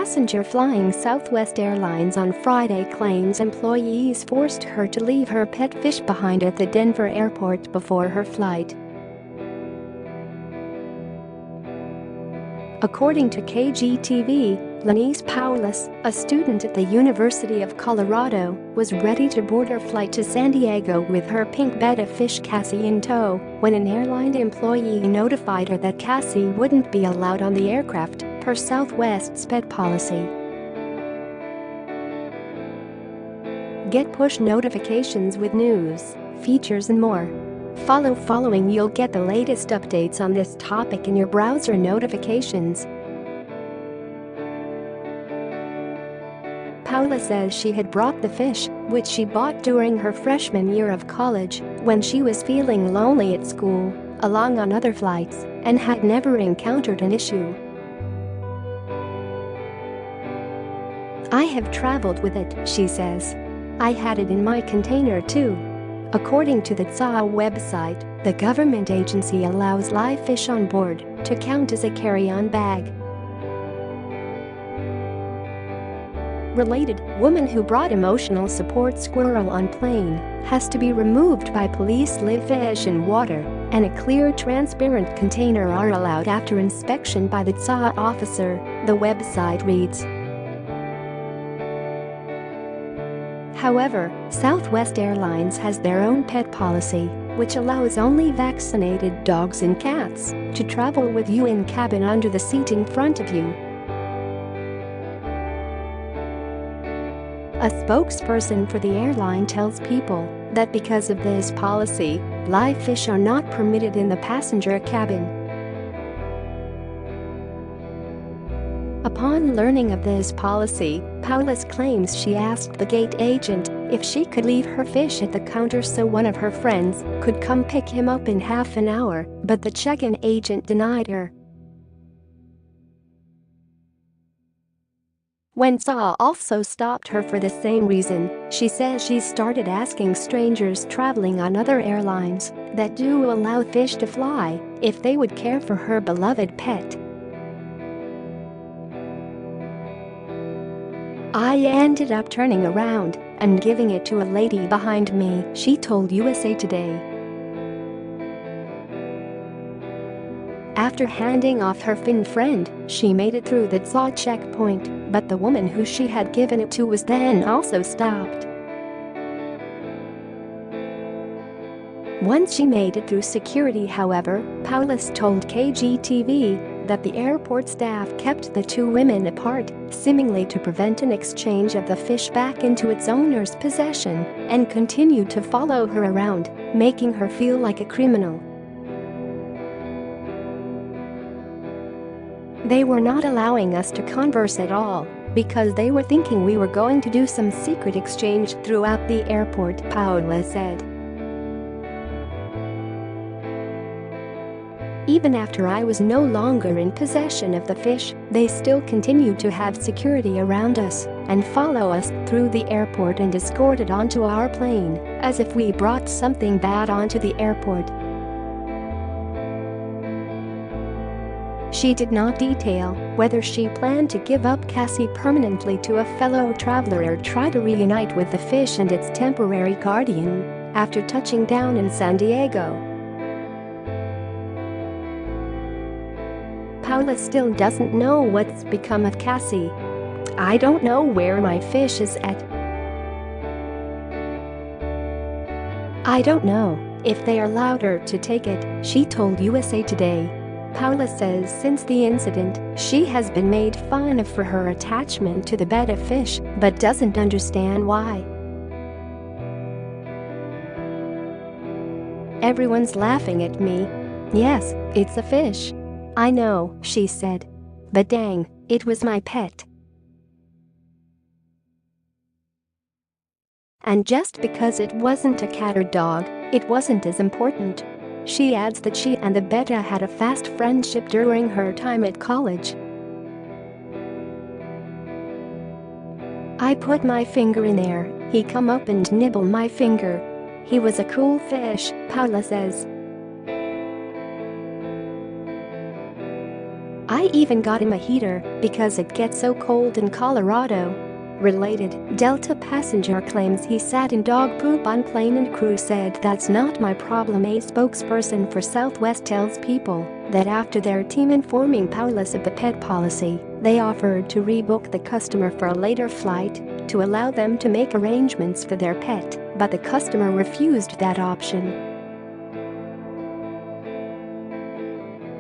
passenger flying Southwest Airlines on Friday claims employees forced her to leave her pet fish behind at the Denver airport before her flight. According to KGTV, Lanice Paulus, a student at the University of Colorado, was ready to board her flight to San Diego with her pink betta fish Cassie in tow when an airline employee notified her that Cassie wouldn't be allowed on the aircraft per Southwest's pet policy. Get push notifications with news, features and more. Following you'll get the latest updates on this topic in your browser notifications. Paula says she had brought the fish, which she bought during her freshman year of college, when she was feeling lonely at school, along on other flights, and had never encountered an issue. "I have traveled with it," she says. "I had it in my container too." According to the TSA website, the government agency allows live fish on board to count as a carry-on bag. Related, woman who brought emotional support squirrel on plane has to be removed by police. Live fish in water and a clear transparent container are allowed after inspection by the TSA officer, the website reads. However, Southwest Airlines has their own pet policy, which allows only vaccinated dogs and cats to travel with you in cabin under the seat in front of you. A spokesperson for the airline tells people that because of this policy, live fish are not permitted in the passenger cabin. Upon learning of this policy, Paulus claims she asked the gate agent if she could leave her fish at the counter so one of her friends could come pick him up in half an hour, but the check-in agent denied her. When TSA also stopped her for the same reason, she says she started asking strangers traveling on other airlines that do allow fish to fly if they would care for her beloved pet. "I ended up turning around and giving it to a lady behind me," she told USA Today. After handing off her Finn friend, she made it through the TSA checkpoint, but the woman who she had given it to was then also stopped. Once she made it through security, however, Paulus told KGTV that the airport staff kept the two women apart, seemingly to prevent an exchange of the fish back into its owner's possession, and continued to follow her around, making her feel like a criminal. "They were not allowing us to converse at all because they were thinking we were going to do some secret exchange throughout the airport," Paula said. "Even after I was no longer in possession of the fish, they still continued to have security around us and follow us through the airport and escort it onto our plane, as if we brought something bad onto the airport." She did not detail whether she planned to give up Cassie permanently to a fellow traveler or try to reunite with the fish and its temporary guardian after touching down in San Diego. Paula still doesn't know what's become of Cassie. "I don't know where my fish is at. I don't know if they allowed her to take it," she told USA Today. Paula says since the incident, she has been made fun of for her attachment to the betta fish, but doesn't understand why. "Everyone's laughing at me. Yes, it's a fish. I know," she said. "But dang, it was my pet. And just because it wasn't a cat or dog, it wasn't as important." She adds that she and the betta had a fast friendship during her time at college. "I put my finger in there, he come up and nibble my finger. He was a cool fish," Paula says. "I I even got him a heater because it gets so cold in Colorado." Related, Delta passenger claims he sat in dog poop on plane and crew said that's not my problem. A spokesperson for Southwest tells People that after their team informing Paulus of the pet policy, they offered to rebook the customer for a later flight to allow them to make arrangements for their pet, but the customer refused that option.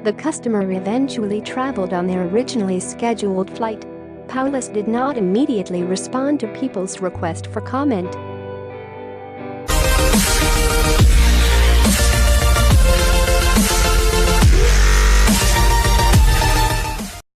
The customer eventually traveled on their originally scheduled flight. Paulus did not immediately respond to People's request for comment,